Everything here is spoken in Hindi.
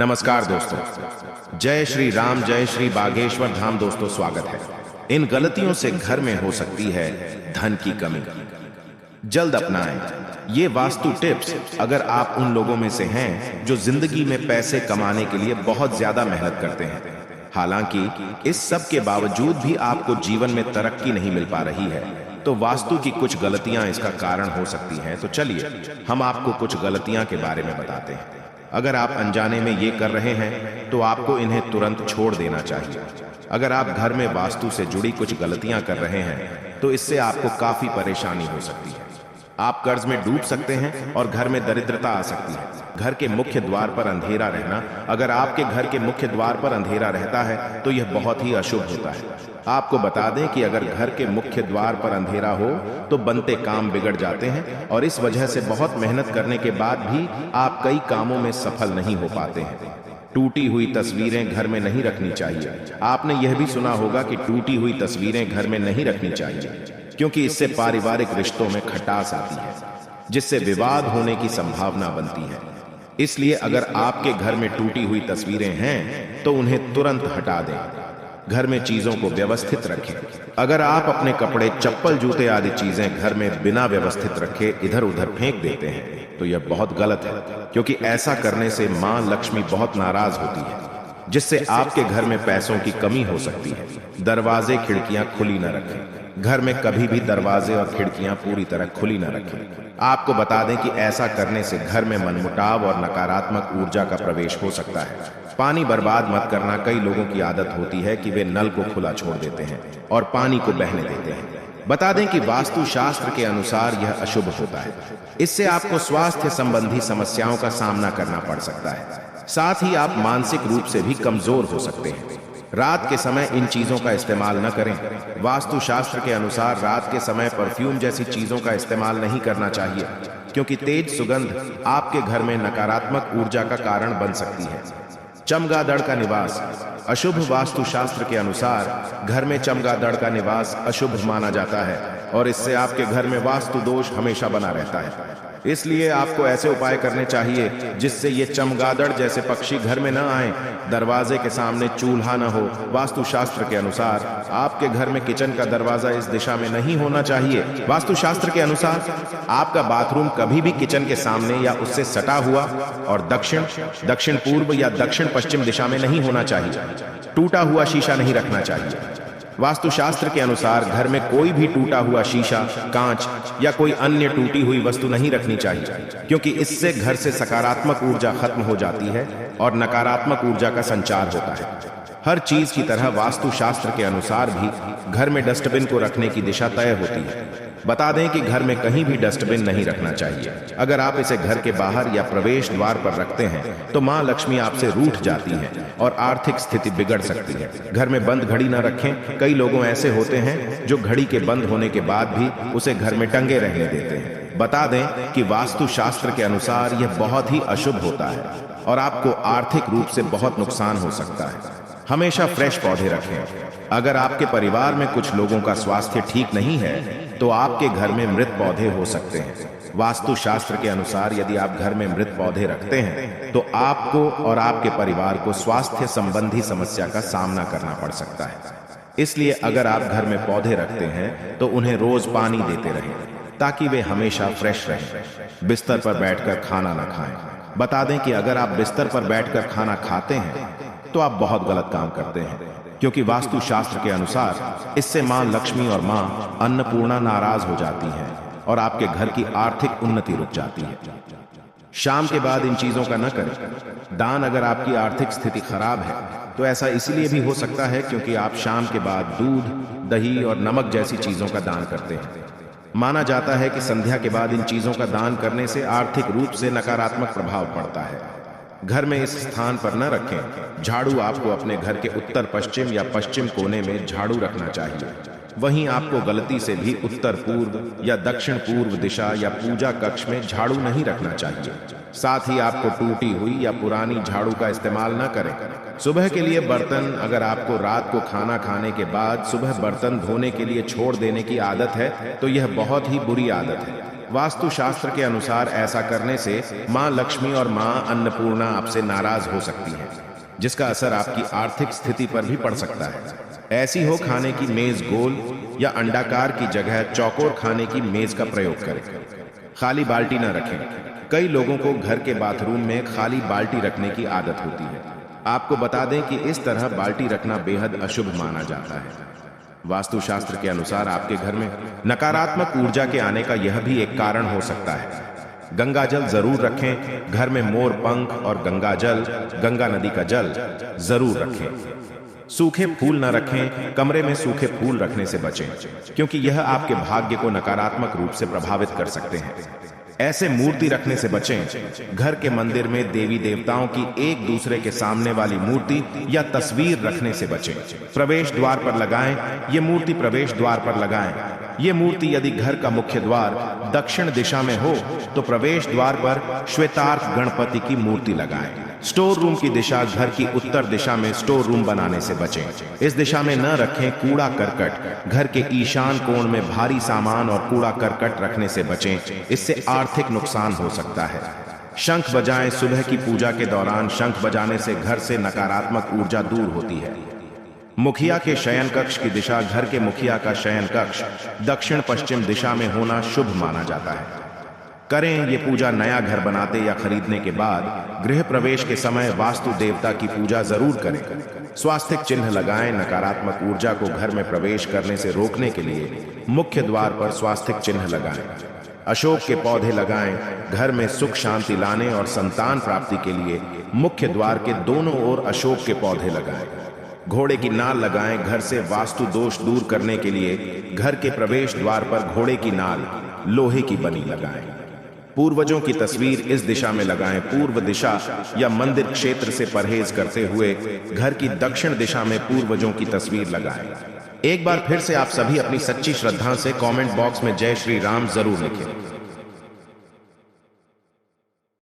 नमस्कार दोस्तों, जय श्री राम, जय श्री बागेश्वर धाम। दोस्तों स्वागत है। इन गलतियों से घर में हो सकती है धन की कमी। जल्द अपनाएं ये वास्तु टिप्स अगर आप उन लोगों में से हैं जो जिंदगी में पैसे कमाने के लिए बहुत ज्यादा मेहनत करते हैं। हालांकि इस सब के बावजूद भी आपको जीवन में तरक्की नहीं मिल पा रही है, तो वास्तु की कुछ गलतियां इसका कारण हो सकती हैं। तो चलिए हम आपको कुछ गलतियां के बारे में बताते हैं। अगर आप अनजाने में ये कर रहे हैं तो आपको इन्हें तुरंत छोड़ देना चाहिए। अगर आप घर में वास्तु से जुड़ी कुछ गलतियां कर रहे हैं तो इससे आपको काफी परेशानी हो सकती है। आप कर्ज में डूब सकते हैं और घर में दरिद्रता आ सकती है। घर के मुख्य द्वार पर अंधेरा रहना, अगर आपके घर के मुख्य द्वार पर अंधेरा रहता है तो यह बहुत ही अशुभ होता है। आपको बता दें कि अगर घर के मुख्य द्वार पर अंधेरा हो तो बनते काम बिगड़ जाते हैं और इस वजह से बहुत मेहनत करने के बाद भी आप कई कामों में सफल नहीं हो पाते हैं। टूटी हुई तस्वीरें घर में नहीं रखनी चाहिए। आपने यह भी सुना होगा कि टूटी हुई तस्वीरें घर में नहीं रखनी चाहिए, क्योंकि इससे पारिवारिक रिश्तों में खटास आती है, जिससे विवाद होने की संभावना बनती है। इसलिए अगर आपके घर में टूटी हुई तस्वीरें हैं तो उन्हें तुरंत हटा दें। घर में चीजों को व्यवस्थित रखें। अगर आप अपने कपड़े, चप्पल, जूते आदि चीजें घर में बिना व्यवस्थित रखे इधर उधर फेंक देते हैं तो यह बहुत गलत है, क्योंकि ऐसा करने से मां लक्ष्मी बहुत नाराज होती है, जिससे आपके घर में पैसों की कमी हो सकती है। दरवाजे, खिड़कियां खुली न रखें। घर में कभी भी दरवाजे और खिड़कियां पूरी तरह खुली न रखें। आपको बता दें कि ऐसा करने से घर में मनमुटाव और नकारात्मक ऊर्जा का प्रवेश हो सकता है। पानी बर्बाद मत करना। कई लोगों की आदत होती है कि वे नल को खुला छोड़ देते हैं और पानी को बहने देते हैं। बता दें कि वास्तु शास्त्र के अनुसार यह अशुभ होता है। इससे आपको स्वास्थ्य संबंधी समस्याओं का सामना करना पड़ सकता है। साथ ही आप मानसिक रूप से भी कमजोर हो सकते हैं। रात के समय इन चीजों का इस्तेमाल न करें। वास्तु शास्त्र के अनुसार रात के समय परफ्यूम जैसी चीजों का इस्तेमाल नहीं करना चाहिए, क्योंकि तेज सुगंध आपके घर में नकारात्मक ऊर्जा का कारण बन सकती है। चमगादड़ का निवास अशुभ। वास्तु शास्त्र के अनुसार घर में चमगादड़ का निवास अशुभ माना जाता है और इससे आपके घर में वास्तु दोष हमेशा बना रहता है। इसलिए आपको ऐसे उपाय करने चाहिए जिससे ये चमगादड़ जैसे पक्षी घर में न आए। दरवाजे के सामने चूल्हा न हो। वास्तु शास्त्र के अनुसार आपके घर में किचन का दरवाजा इस दिशा में नहीं होना चाहिए। वास्तु शास्त्र के अनुसार आपका बाथरूम कभी भी किचन के सामने या उससे सटा हुआ और दक्षिण पूर्व या दक्षिण पश्चिम दिशा में नहीं होना चाहिए। टूटा हुआ शीशा नहीं रखना चाहिए। वास्तुशास्त्र के अनुसार घर में कोई भी टूटा हुआ शीशा, कांच या कोई अन्य टूटी हुई वस्तु नहीं रखनी चाहिए, क्योंकि इससे घर से सकारात्मक ऊर्जा खत्म हो जाती है और नकारात्मक ऊर्जा का संचार होता है। हर चीज की तरह वास्तुशास्त्र के अनुसार भी घर में डस्टबिन को रखने की दिशा तय होती है। बता दें कि घर में कहीं भी डस्टबिन नहीं रखना चाहिए। अगर आप इसे घर के बाहर या प्रवेश द्वार पर रखते हैं तो मां लक्ष्मी आपसे रूठ जाती है और आर्थिक स्थिति बिगड़ सकती है। घर में बंद घड़ी न रखें। कई लोगों ऐसे होते हैं जो घड़ी के बंद होने के बाद भी उसे घर में टंगे रहने देते हैं। बता दें कि वास्तु शास्त्र के अनुसार यह बहुत ही अशुभ होता है और आपको आर्थिक रूप से बहुत नुकसान हो सकता है। हमेशा फ्रेश पौधे रखें। अगर आपके परिवार में कुछ लोगों का स्वास्थ्य ठीक नहीं है तो आपके घर में मृत पौधे हो सकते हैं। वास्तु शास्त्र के अनुसार यदि आप घर में मृत पौधे रखते हैं तो आपको और आपके परिवार को स्वास्थ्य संबंधी समस्या का सामना करना पड़ सकता है। इसलिए अगर आप घर में पौधे रखते हैं तो उन्हें रोज पानी देते रहें, ताकि वे हमेशा फ्रेश रहें। बिस्तर पर बैठकर खाना न खाएं। बता दें कि अगर आप बिस्तर पर बैठकर खाना खाते हैं तो आप बहुत गलत काम करते हैं, क्योंकि वास्तु शास्त्र के अनुसार इससे मां लक्ष्मी और मां अन्नपूर्णा नाराज हो जाती हैं और आपके घर की आर्थिक उन्नति रुक जाती है। शाम के बाद इन चीजों का न करें। दान अगर आपकी आर्थिक स्थिति खराब है तो ऐसा इसलिए भी हो सकता है क्योंकि आप शाम के बाद दूध, दही और नमक जैसी चीजों का दान करते हैं। माना जाता है कि संध्या के बाद इन चीजों का दान करने से आर्थिक रूप से नकारात्मक प्रभाव पड़ता है। घर में इस स्थान पर न रखें। झाड़ू आपको अपने घर के उत्तर पश्चिम या पश्चिम कोने में झाड़ू रखना चाहिए। वहीं आपको गलती से भी उत्तर पूर्व या दक्षिण पूर्व दिशा या पूजा कक्ष में झाड़ू नहीं रखना चाहिए। साथ ही आपको टूटी हुई या पुरानी झाड़ू का इस्तेमाल न करें। सुबह के लिए बर्तन, अगर आपको रात को खाना खाने के बाद सुबह बर्तन धोने के लिए छोड़ देने की आदत है तो यह बहुत ही बुरी आदत है। वास्तु शास्त्र के अनुसार ऐसा करने से मां लक्ष्मी और मां अन्नपूर्णा आपसे नाराज हो सकती हैं, जिसका असर आपकी आर्थिक स्थिति पर भी पड़ सकता है। ऐसी हो खाने की मेज गोल या अंडाकार की जगह चौकोर खाने की मेज का प्रयोग करें। खाली बाल्टी न रखें। कई लोगों को घर के बाथरूम में खाली बाल्टी रखने की आदत होती है। आपको बता दें कि इस तरह बाल्टी रखना बेहद अशुभ माना जाता है। वास्तुशास्त्र के अनुसार आपके घर में नकारात्मक ऊर्जा के आने का यह भी एक कारण हो सकता है। गंगा जल जरूर रखें। घर में मोर पंख और गंगा जल, गंगा नदी का जल जरूर रखें। सूखे फूल न रखें। कमरे में सूखे फूल रखने से बचें, क्योंकि यह आपके भाग्य को नकारात्मक रूप से प्रभावित कर सकते हैं। ऐसे मूर्ति रखने से बचें। घर के मंदिर में देवी देवताओं की एक दूसरे के सामने वाली मूर्ति या तस्वीर रखने से बचें। प्रवेश द्वार पर लगाएं। ये मूर्ति प्रवेश द्वार पर लगाएं। ये मूर्ति यदि घर का मुख्य द्वार दक्षिण दिशा में हो तो प्रवेश द्वार पर श्वेतार्क गणपति की मूर्ति लगाएं। स्टोर रूम की दिशा घर की उत्तर दिशा में स्टोर रूम बनाने से बचें। इस दिशा में न रखें कूड़ा करकट। घर के ईशान कोण में भारी सामान और कूड़ा करकट रखने से बचें। इससे आर्थिक नुकसान हो सकता है। शंख बजाएं। सुबह की पूजा के दौरान शंख बजाने से घर से नकारात्मक ऊर्जा दूर होती है। मुखिया के शयन कक्ष की दिशा, घर के मुखिया का शयन कक्ष दक्षिण पश्चिम दिशा में होना शुभ माना जाता है। करें ये पूजा नया घर बनाते या खरीदने के बाद। गृह प्रवेश के समय वास्तु देवता की पूजा जरूर करें। स्वास्तिक चिन्ह लगाएं। नकारात्मक ऊर्जा को घर में प्रवेश करने से रोकने के लिए मुख्य द्वार पर स्वास्तिक चिन्ह लगाएं। अशोक के पौधे लगाएं। घर में सुख शांति लाने और संतान प्राप्ति के लिए मुख्य द्वार के दोनों ओर अशोक के पौधे लगाएं। घोड़े की नाल लगाएं। घर से वास्तु दोष दूर करने के लिए घर के प्रवेश द्वार पर घोड़े की नाल लोहे की बनी लगाएं। पूर्वजों की तस्वीर इस दिशा में लगाएं। पूर्व दिशा या मंदिर क्षेत्र से परहेज करते हुए घर की दक्षिण दिशा में पूर्वजों की तस्वीर लगाएं। एक बार फिर से आप सभी अपनी सच्ची श्रद्धा से कमेंट बॉक्स में जय श्री राम जरूर लिखें।